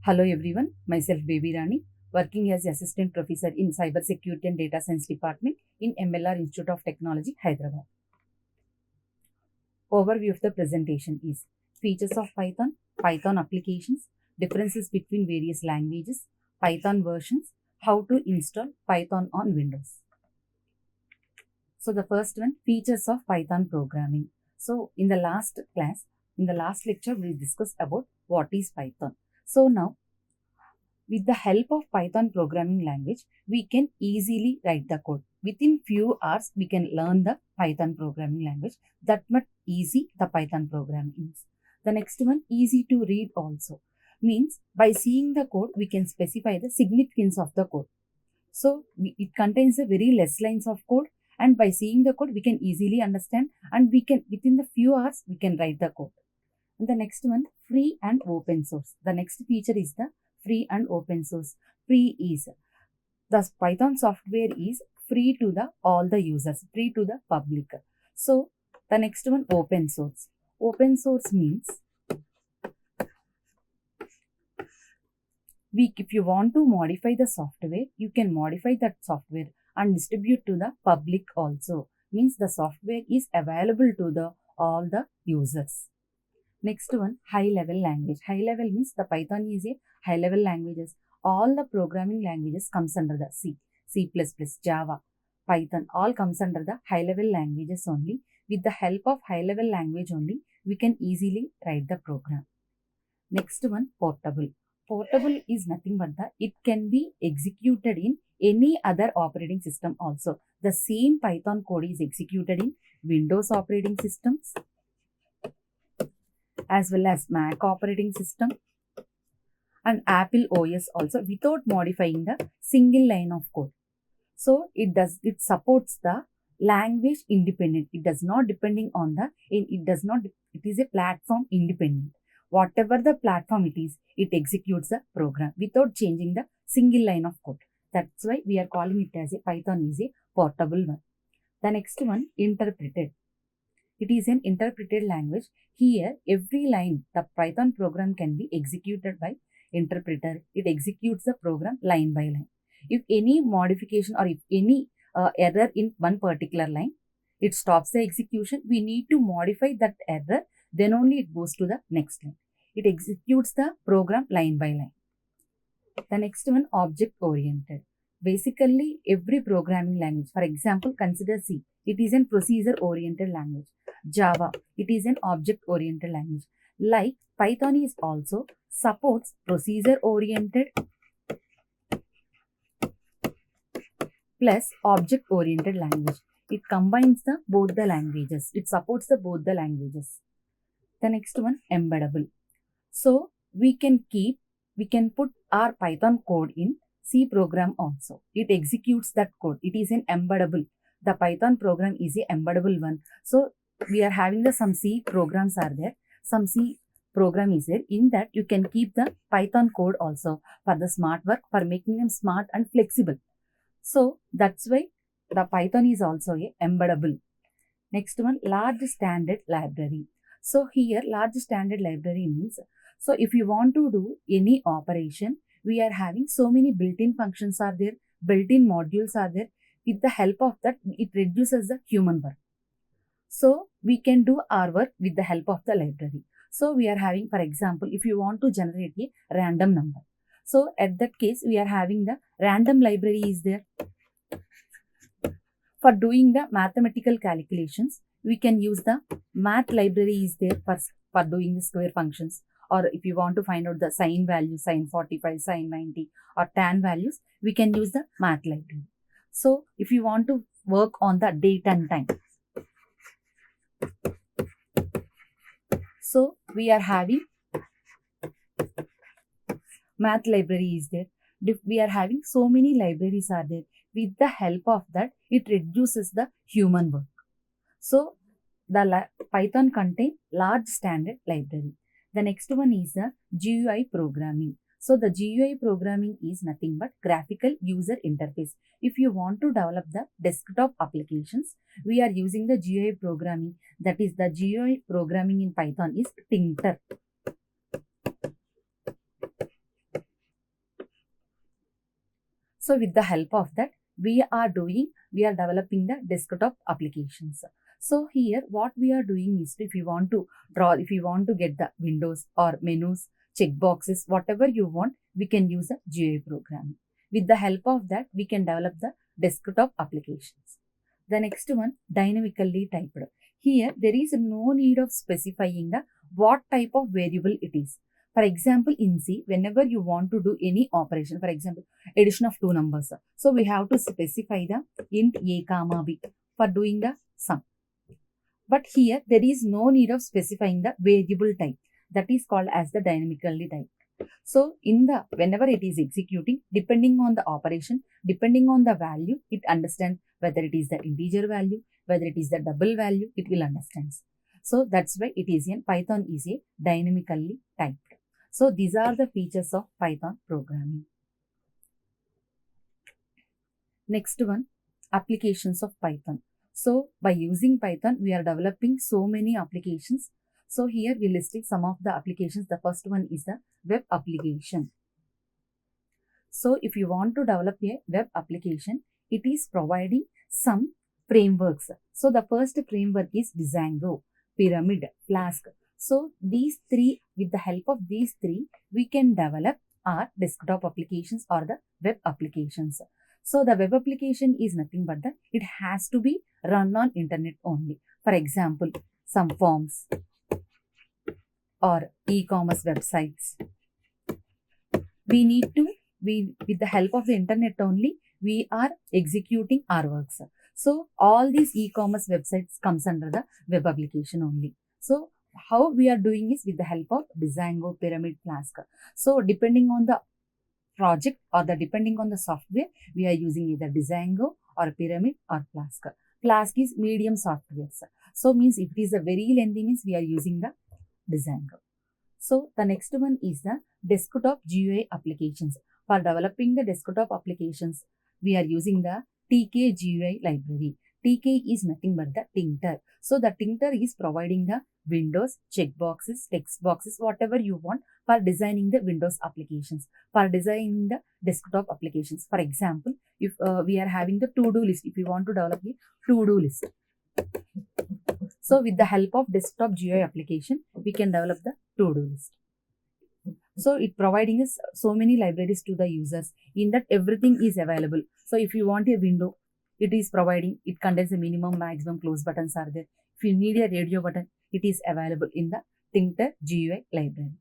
Hello everyone, myself Baby Rani, working as Assistant Professor in Cybersecurity and Data Science Department in MLR Institute of Technology, Hyderabad. Overview of the presentation is features of Python, Python applications, differences between various languages, Python versions, how to install Python on Windows. So the first one, features of Python programming. So in the last lecture, we discussed about what is Python. So now, with the help of Python programming language, we can easily write the code. Within few hours, we can learn the Python programming language. That much easy the Python programming is. The next one, easy to read also. Means by seeing the code, we can specify the significance of the code. So it contains a very less lines of code, and by seeing the code, we can easily understand, and we can within the few hours we can write the code. And the next one, free and open source. The next feature is the free and open source. Free is the Python software is free to the all the users, free to the public. So the next one, open source. Open source means if you want to modify the software, you can modify that software and distribute to the public also. Means the software is available to the all the users. Next one, high level language. High level means the Python is a high level languages. All the programming languages comes under the C, C++, Java, Python, all comes under the high level languages only. With the help of high level language only, we can easily write the program. Next one, portable. Portable is nothing but it can be executed in any other operating system also. The same Python code is executed in Windows operating systems as well as Mac operating system and Apple OS also without modifying the single line of code. So it supports the language independent. It does not depending on it is a platform independent. Whatever the platform it is, it executes the program without changing the single line of code. That's why we are calling it as a Python is a portable one. The next one, interpreted. It is an interpreted language. Here, every line, the Python program can be executed by interpreter. It executes the program line by line. If any modification or if any error in one particular line, it stops the execution. We need to modify that error. Then only it goes to the next line. It executes the program line by line. The next one, object-oriented. Basically, every programming language, for example, consider C. It is a procedure-oriented language. Java, it is an object-oriented language. Like Python is also supports procedure-oriented plus object-oriented language. It combines both the languages. It supports both the languages. The next one, embeddable. So we can put our Python code in C program also. It executes that code. It is an embeddable. The Python program is an embeddable one. So we are having some C programs are there. Some C program is there. In that you can keep the Python code also for the smart work, for making them smart and flexible. So that's why the Python is also a embeddable. Next one, large standard library. So here large standard library means, so if you want to do any operation, we are having so many built-in functions are there, built-in modules are there. With the help of that, it reduces the human work. So we can do our work with the help of the library. So we are having, for example, if you want to generate a random number. So at that case, we are having the random library is there. For doing the mathematical calculations, we can use the math library is there for doing the square functions. Or if you want to find out the sine value, sine 45, sine 90 or tan values, we can use the math library. So if you want to work on the date and time, so we are having math library is there. We are having so many libraries are there. With the help of that, it reduces the human work. So the Python contains large standard library. The next one is the GUI programming. So the GUI programming is nothing but graphical user interface. If you want to develop the desktop applications, we are using the GUI programming. That is the GUI programming in Python is Tinker. So with the help of that, we are developing the desktop applications. So here what we are doing is, if you want to get the windows or menus, checkboxes, whatever you want, we can use the GUI programming. With the help of that, we can develop the desktop applications. The next one, dynamically typed. Here, there is no need of specifying the what type of variable it is. For example, in C, whenever you want to do any operation, for example, addition of two numbers, so we have to specify the int a comma b for doing the sum. But here, there is no need of specifying the variable type. That is called as the dynamically typed. So whenever it is executing, depending on the operation, depending on the value, it understands whether it is the integer value, whether it is the double value, it will understand. So that's why Python is a dynamically typed. So these are the features of Python programming. Next one, applications of Python. So by using Python, we are developing so many applications. So here we listed some of the applications. The first one is the web application. So if you want to develop a web application, it is providing some frameworks. So the first framework is Django, Pyramid, Flask. So these three, with the help of these three, we can develop our desktop applications or the web applications. So the web application is nothing but it has to be run on internet only. For example, some forms or e-commerce websites. With the help of the internet only, we are executing our works. So all these e-commerce websites comes under the web application only. So how we are doing is with the help of Django, Pyramid, Flask. So depending on the project or depending on the software, we are using either Django or Pyramid or Flask. Flask is medium software. So means if it is a very lengthy, means we are using the Django. So the next one is the desktop GUI applications. For developing the desktop applications, we are using the TK GUI library. TK is nothing but the tinter. So the tinter is providing the windows, checkboxes, text boxes, whatever you want for designing the Windows applications, for designing the desktop applications. For example, if we are having the to-do list, if you want to develop a to-do list. So with the help of desktop GUI application, we can develop the to-do list. So it providing us so many libraries to the users. In that everything is available. So if you want a window, it is providing, it contains a minimum, maximum, close buttons are there. If you need a radio button, it is available in the Tinter GUI library.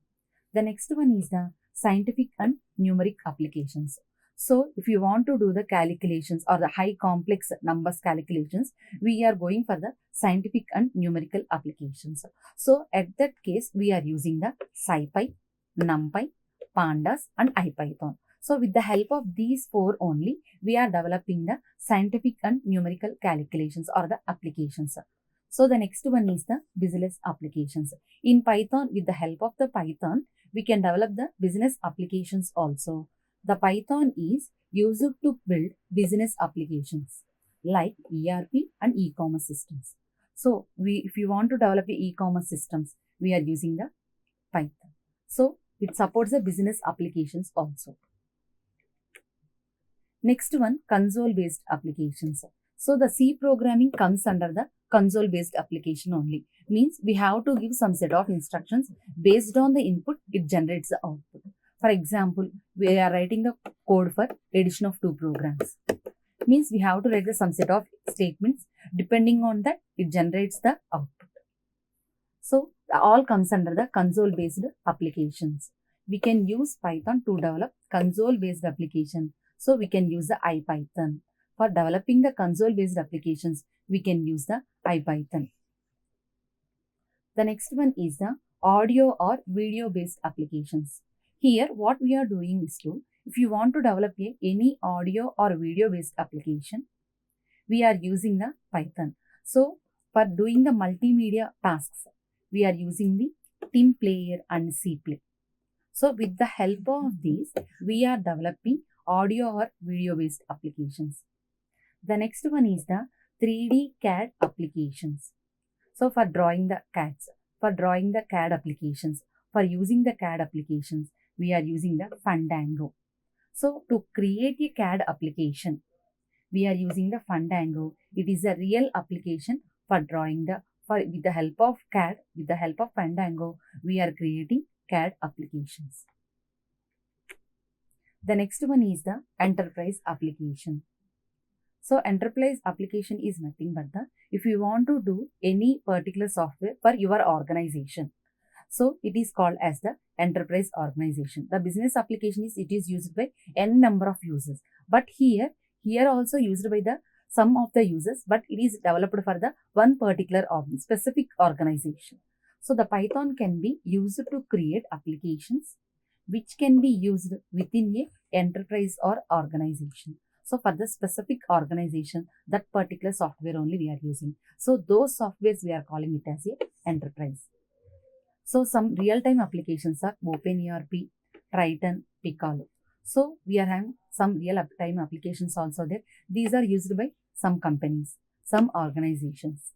The next one is the scientific and numeric applications. So if you want to do the calculations or the high complex numbers calculations, we are going for the scientific and numerical applications. So at that case, we are using the SciPy, NumPy, Pandas and IPython. So with the help of these four only, we are developing the scientific and numerical calculations or the applications. So the next one is the business applications. In Python, with the help of the Python, we can develop the business applications also. The Python is used to build business applications like ERP and e-commerce systems. So if you want to develop e-commerce systems, we are using the Python. So it supports the business applications also. Next one, console-based applications. So the C programming comes under the console-based application only. Means we have to give some set of instructions. Based on the input, it generates the output. For example, we are writing the code for addition of two programs. Means we have to write some set of statements. Depending on that, it generates the output. So all comes under the console-based applications. We can use Python to develop console-based application. So we can use the IPython. For developing the console-based applications, we can use the IPython. The next one is the audio or video-based applications. Here, what we are doing is if you want to develop any audio or video-based application, we are using the Python. So for doing the multimedia tasks, we are using the Team Player and Cplay. So with the help of these, we are developing audio or video-based applications. The next one is the 3D CAD applications. So for drawing the CADs, for drawing the CAD applications, for using the CAD applications, we are using the Fandango. So to create a CAD application, we are using the Fandango. It is a real application for drawing with the help of CAD, with the help of Fandango, we are creating CAD applications. The next one is the enterprise application. So enterprise application is nothing but if you want to do any particular software for your organization. So it is called as the enterprise organization. The business application is, it is used by n number of users. But here also used by the some of the users, but it is developed for the one particular specific organization. So the Python can be used to create applications which can be used within a enterprise or organization. So for the specific organization, that particular software only we are using. So those softwares we are calling it as a enterprise. So some real-time applications are OpenERP, Triton, Piccolo. So we are having some real-time applications also there. These are used by some companies, some organizations.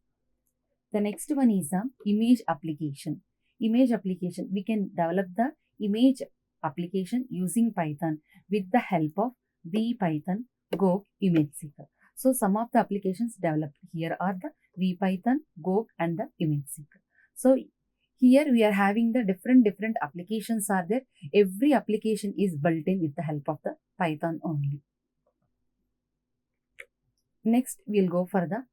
The next one is the image application. Image application, we can develop the image application using Python with the help of VPython, Go, ImageSeeker. So some of the applications developed here are the VPython, Go and the ImageSeeker. So here we are having the different applications are there. Every application is built in with the help of the Python only. Next, we'll go for the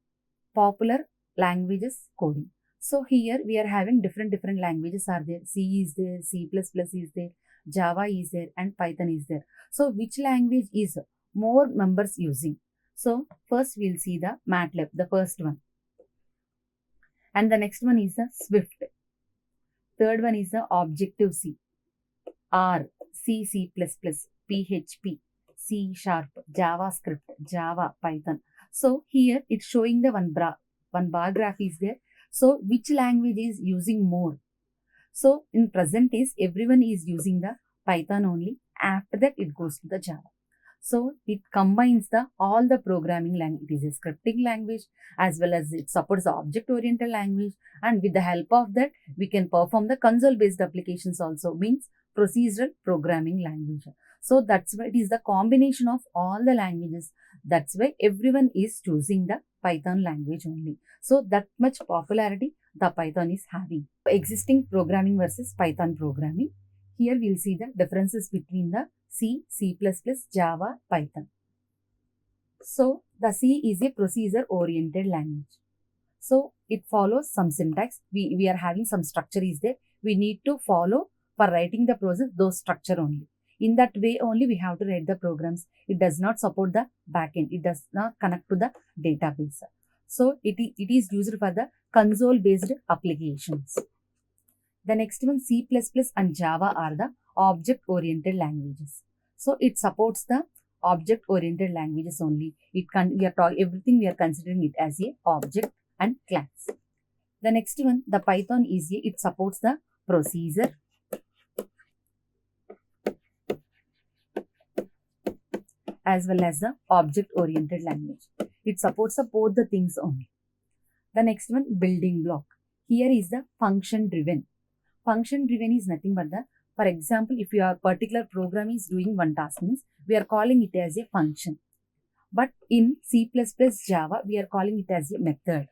popular languages coding. So here we are having different languages are there. C is there, C++ is there, Java is there, and Python is there. So which language is more members using? So first we'll see the MATLAB, the first one. And the next one is the Swift. Third one is the Objective-C, R, C++, PHP, C#, JavaScript, Java, Python. So here it's showing the one bar graph is there. So which language is using more? So in present is everyone is using the Python only. After that it goes to the Java. So it combines all the programming language. It is a scripting language as well as it supports the object-oriented language, and with the help of that we can perform the console-based applications also, means procedural programming language. So that's why it is the combination of all the languages. That's why everyone is choosing the Python language only. So that much popularity the Python is having. Existing programming versus Python programming. Here we'll see the differences between the C, C++, Java, Python. So the C is a procedure-oriented language. So it follows some syntax. We are having some structure is there. We need to follow for writing the process those structure only. In that way only we have to write the programs. It does not support the backend. It does not connect to the database. So it is used for the console-based applications. The next one, C++ and Java are the object-oriented languages. So it supports the object-oriented languages only. Everything we are considering it as a object and class. The next one, the Python is it supports the procedure, as well as the object-oriented language. It supports both the things only. The next one, building block. Here is the function-driven. Function-driven is nothing but for example, if your particular program is doing one task, means we are calling it as a function. But in C++, Java, we are calling it as a method,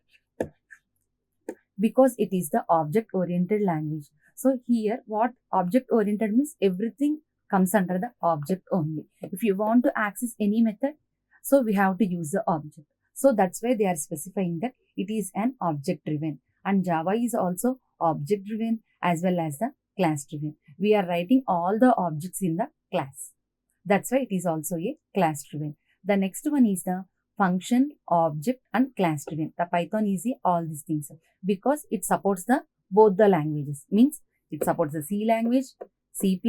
because it is the object-oriented language. So here, what object-oriented means, everything comes under the object only. If you want to access any method, so we have to use the object. So that's why they are specifying that it is an object-driven. And Java is also object-driven as well as the class-driven. We are writing all the objects in the class. That's why it is also a class-driven. The next one is the function, object and class-driven. The Python is all these things because it supports both the languages. Means it supports the C language, C++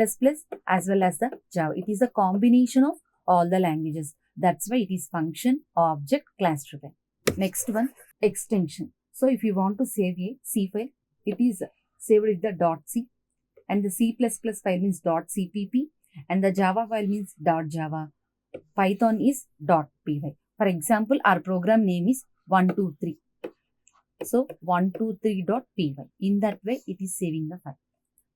as well as the Java. It is a combination of all the languages. That's why it is function, object, class-driven. Next one, extension. So if you want to save a C file, it is saved with the .c, and the C++ file means .cpp, and the Java file means .java. Python is .py. For example, our program name is 123. So 123.py. In that way, it is saving the file.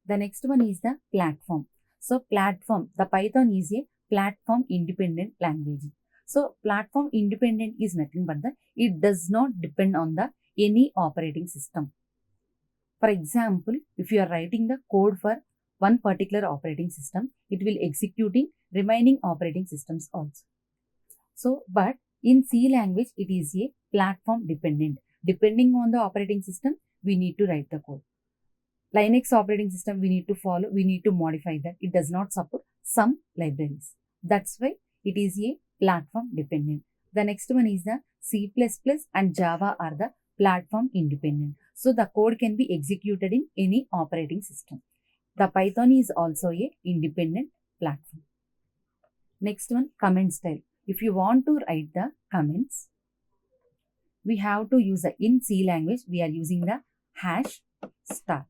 The next one is the platform. So platform, the Python is a platform independent language. So platform independent is nothing but it does not depend on the any operating system. For example, if you are writing the code for one particular operating system, it will executing remaining operating systems also. So, but in C language, it is a platform dependent. Depending on the operating system, we need to write the code. Linux operating system, we need to follow, we need to modify that. It does not support some libraries. That's why it is a platform dependent. The next one is the C++ and Java are the platform independent. So the code can be executed in any operating system. The Python is also a independent platform. Next one, comment style. If you want to write the comments, we have to use in C language, we are using the hash star.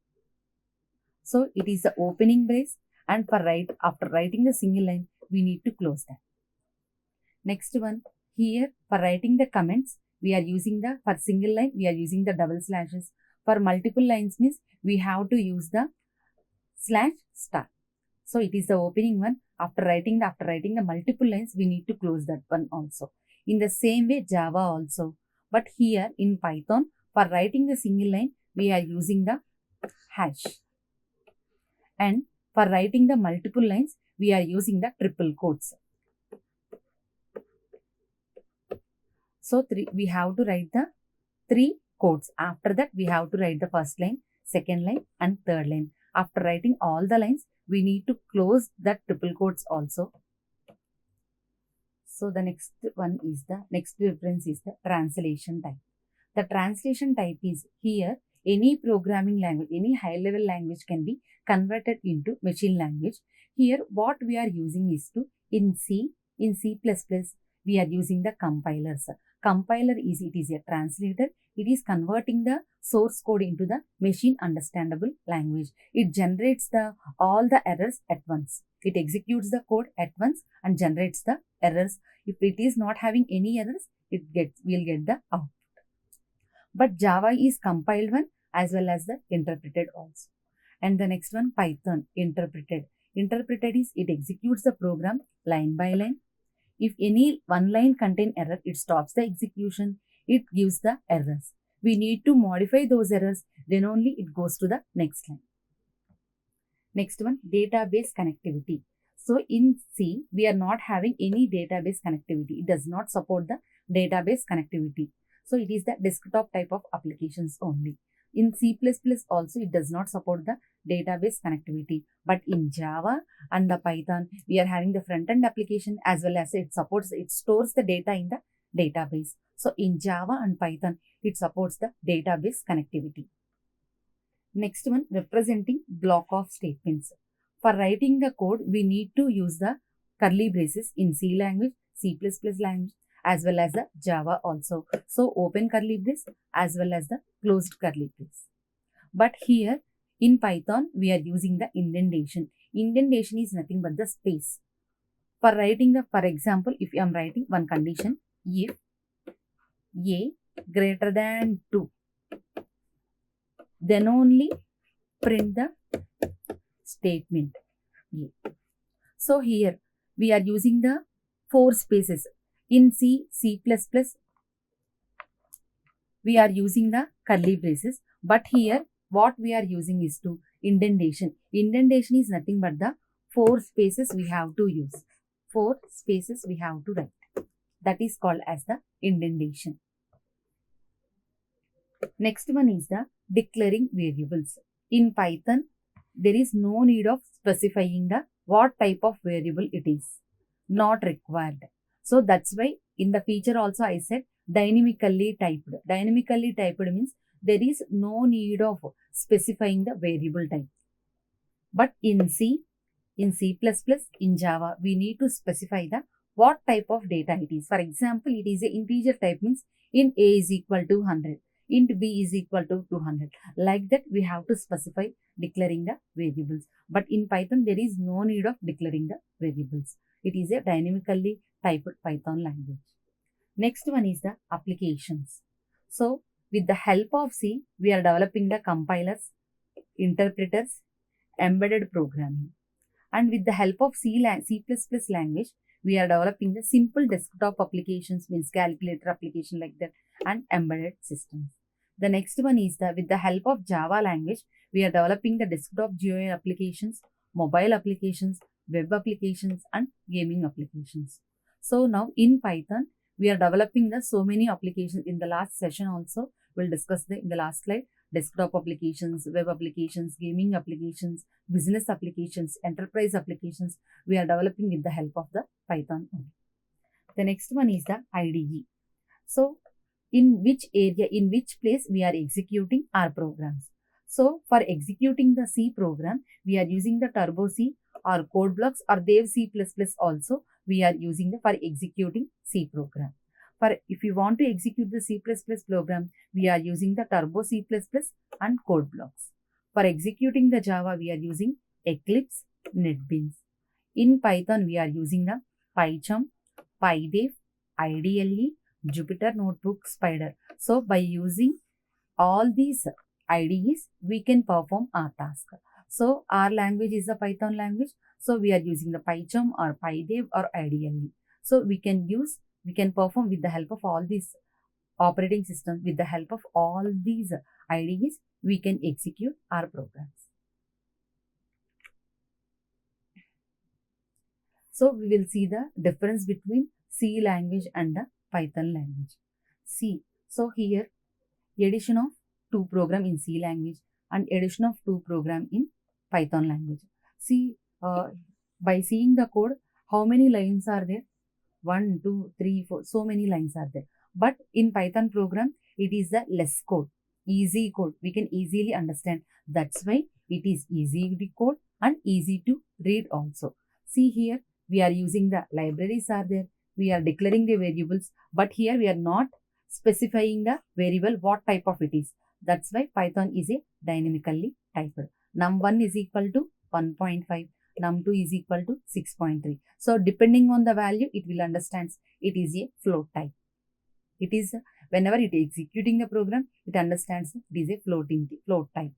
So it is the opening brace, and for after writing the single line, we need to close that. Next one, here for writing the comments, we are using for single line, we are using the double slashes. For multiple lines means we have to use the slash star. So it is the opening one. After writing the multiple lines, we need to close that one also. In the same way, Java also. But here in Python, for writing the single line, we are using the hash. And for writing the multiple lines, we are using the triple quotes. So we have to write the 3 quotes. After that, we have to write the first line, second line, and third line. After writing all the lines, we need to close that triple quotes also. So the next one is next difference is the translation type. The translation type is here any programming language, any high level language can be converted into machine language. Here what we are using is in C, we are using the compilers. Compiler is a translator. It is converting the source code into the machine understandable language. It generates all the errors at once. It executes the code at once and generates the errors. If it is not having any errors, we'll get the output. But Java is compiled one as well as the interpreted also. And the next one, Python, interpreted. Interpreted is it executes the program line by line. If any one line contain error, it stops the execution. It gives the errors. We need to modify those errors, then only it goes to the next line. Next one, database connectivity. So in C, we are not having any database connectivity. It does not support the database connectivity. So it is the desktop type of applications only. In C++ also, it does not support the database connectivity. But in Java and the Python, we are having the front-end application as well as it stores the data in the database. So in Java and Python, it supports the database connectivity. Next one, representing block of statements. For writing the code, we need to use the curly braces in C language, C++ language, as well as the Java also. So open curly brace as well as the closed curly brace. But here in Python, we are using the indentation. Indentation is nothing but the space. For writing for example, if I am writing one condition, if A greater than 2, then only print the statement A. So here we are using the 4 spaces. In C, we are using the curly braces, but here what we are using is indentation. Indentation is nothing but the 4 spaces we have to use. 4 spaces we have to write. That is called as the indentation. Next one is the declaring variables. In Python, there is no need of specifying what type of variable it is. Not required. So that's why in the feature also I said dynamically typed. Dynamically typed means there is no need of specifying the variable type. But in C, in Java, we need to specify what type of data it is. For example, it is an integer type means in A is equal to 100. Int B is equal to 200. Like that, we have to specify declaring the variables. But in Python, there is no need of declaring the variables. It is a dynamically typed Python language. Next one is the applications. So, with the help of C, we are developing the compilers, interpreters, embedded programming. And with the help of C++ language, we are developing the simple desktop applications, means calculator application like that, and embedded systems. The next one is with the help of Java language, we are developing the desktop GUI applications, mobile applications, web applications, and gaming applications. So now in Python, we are developing the so many applications. In the last session also, we'll discuss in the last slide, desktop applications, web applications, gaming applications, business applications, enterprise applications. We are developing with the help of the Python only. The next one is the IDE. So in which area, in which place we are executing our programs. So for executing the C program, we are using the Turbo C or code blocks or Dev C++ also. We are using for executing C program. For if you want to execute the C++ program, we are using the Turbo C++ and code blocks. For executing the Java, we are using Eclipse, NetBeans. In Python, we are using the PyCharm, PyDev, IDLE, Jupyter Notebook, Spider. So by using all these IDEs, we can perform our task. So our language is the Python language. So we are using the PyCharm or PyDev or IDLE. So we can perform with the help of all these operating systems, with the help of all these IDEs, we can execute our programs. So we will see the difference between C language and the Python language. C. So here, addition of 2 program in C language and addition of 2 program in Python language. See, by seeing the code, how many lines are there? 1, 2, 3, 4, so many lines are there. But in Python program, it is the less code, easy code. We can easily understand. That's why it is easy to code and easy to read also. See here, we are using the libraries are there. We are declaring the variables, but here we are not specifying the variable what type of it is. That's why Python is a dynamically typed. num1 is equal to 1.5. num2 is equal to 6.3. So depending on the value, it will understand it is a float type. It is whenever it is executing the program, it understands it is a float type.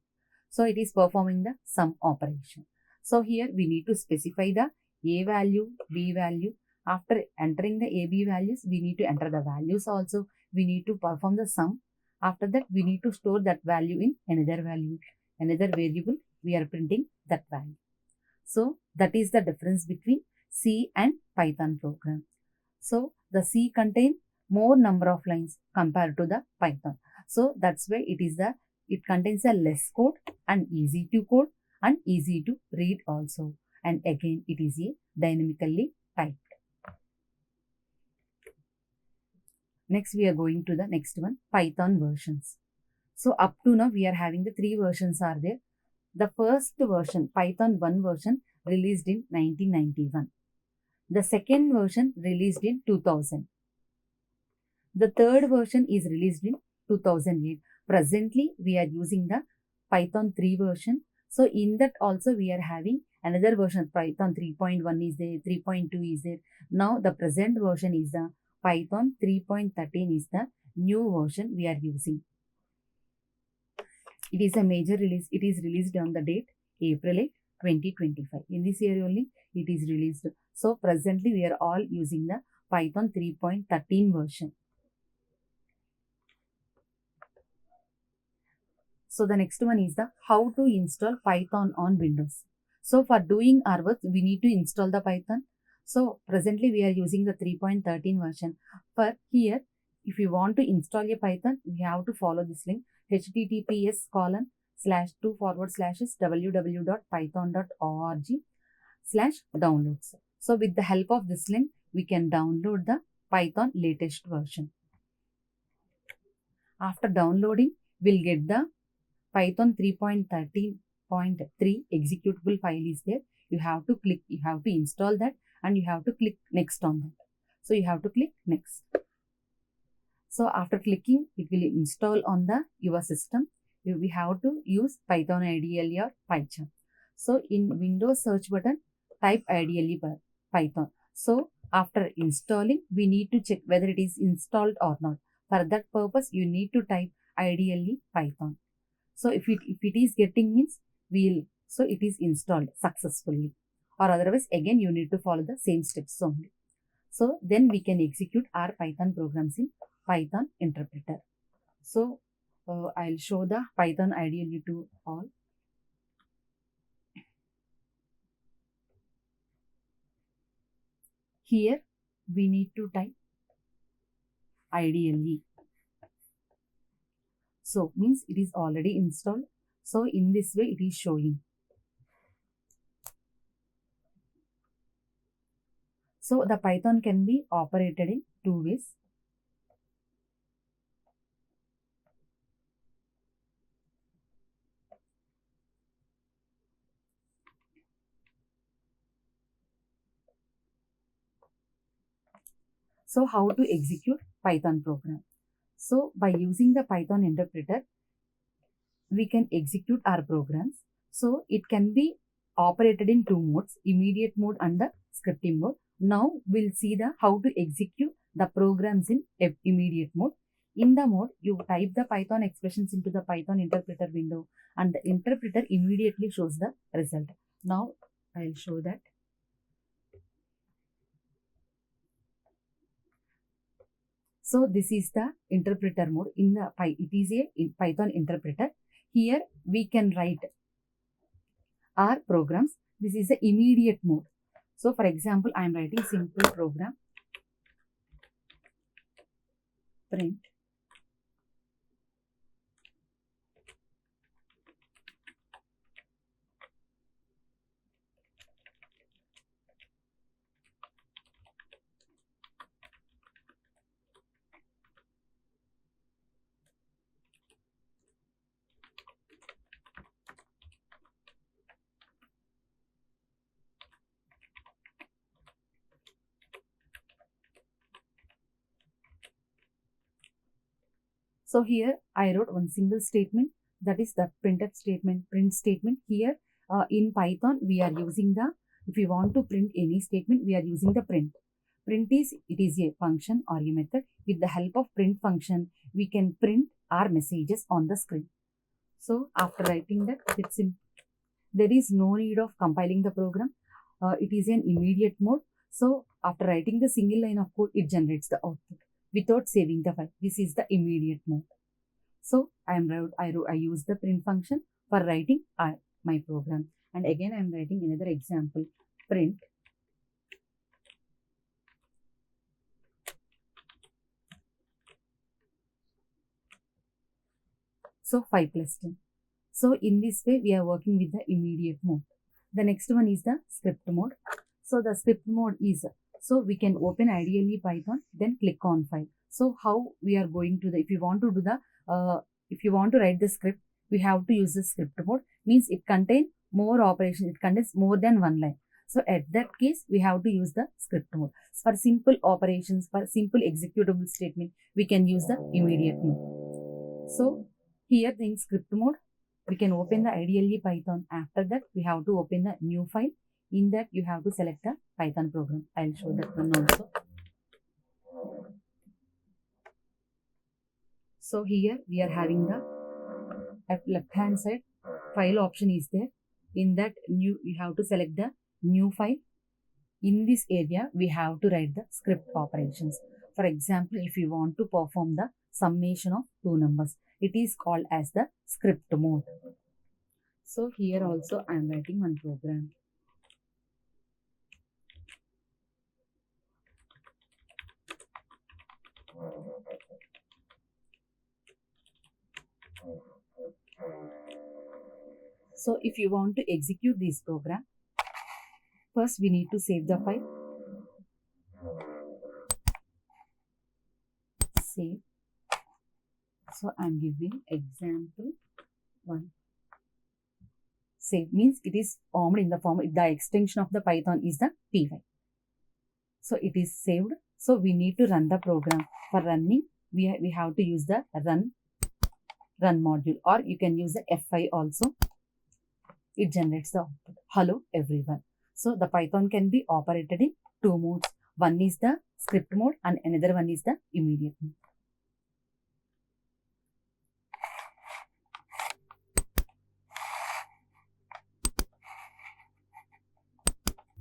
So it is performing the sum operation. So here we need to specify the A value, B value. After entering the A, B values, we need to enter the values also. We need to perform the sum. After that, we need to store that value in another variable. We are printing that value. So that is the difference between C and Python program. So the C contains more number of lines compared to the Python. So that's why it contains a less code and easy to code and easy to read also. And again, it is a dynamically typed. Next, we are going to the next one, Python versions. So up to now, we are having the 3 versions are there. The first version, Python 1 version, released in 1991. The second version released in 2000. The third version is released in 2008. Presently, we are using the Python 3 version. So in that also we are having another version, Python 3.1 is there, 3.2 is there. Now the present version is the Python 3.13 is the new version we are using. It is a major release. It is released on the date April 8, 2025. In this year only it is released. So presently we are all using the Python 3.13 version. So the next one is the how to install Python on Windows. So for doing our work, we need to install the Python. So presently we are using the 3.13 version. For here, if you want to install a Python, we have to follow this link, https://www.python.org/downloads. So with the help of this link, we can download the Python latest version. After downloading, we'll get the Python 3.13.3 executable file is there. You have to install that and you have to click next on that. So you have to click next. So after clicking, it will install on your system. We have to use Python IDLE or PyCharm. So in Windows search button, type IDLE Python. So after installing, we need to check whether it is installed or not. For that purpose, you need to type IDLE Python. So if it is getting means so it is installed successfully. or otherwise again you need to follow the same steps only. So then we can execute our Python programs in Python interpreter. So I'll show the Python ideally to all. Here we need to type ideally. So means it is already installed. So in this way it is showing. So the Python can be operated in two ways. So how to execute Python program? So by using the Python interpreter, we can execute our programs. So it can be operated in two modes, immediate mode and the scripting mode. Now we'll see the how to execute the programs in immediate mode. In the mode, you type the Python expressions into the Python interpreter window and the interpreter immediately shows the result. Now I'll show that. So this is the interpreter mode. It is a Python interpreter. Here we can write our programs. This is the immediate mode. So for example, I am writing simple program print So here I wrote one single statement, that is the printf statement, print statement. Here in Python we are using the, if we want to print any statement, we are using the print. Print is, it is a function or a method. With the help of print function, we can print our messages on the screen. So after writing that, there is no need of compiling the program. It is an immediate mode. So after writing the single line of code, it generates the output without saving the file. This is the immediate mode. So I use the print function for writing my program. And again, I am writing another example, print so 5 plus 10. So in this way, we are working with the immediate mode. The next one is the script mode. So the script mode is, so we can open ideally Python, then click on file. So how we are going to the, if you want to do the, if you want to write the script, we have to use the script mode. Means it contains more operations, it contains more than one line. So at that case, we have to use the script mode. For simple operations, for simple executable statement, we can use the immediate mode. So here in script mode, we can open the ideally Python. After that, we have to open the new file. In that, you have to select the Python program. I'll show that one also. So here we are having the at left hand side file option is there. In that new, you have to select the new file. In this area, we have to write the script operations. For example, if you want to perform the summation of two numbers, it is called as the script mode. So here also I am writing one program. So if you want to execute this program, first we need to save the file. Save. So I am giving example 1. Save means it is formed in the form, the extension of the Python is the py. So it is saved. So we need to run the program. For running, we have to use the run module, or you can use the F5 also. It generates the output. Hello everyone. So the Python can be operated in two modes. One is the script mode and another one is the immediate mode.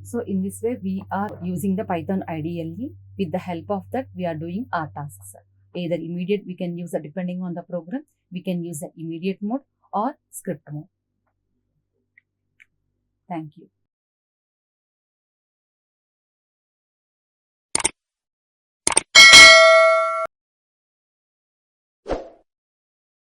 So in this way, we are using the Python ideally. With the help of that, we are doing our tasks. Either immediate, we can use it depending on the program. We can use the immediate mode or script mode. Thank you.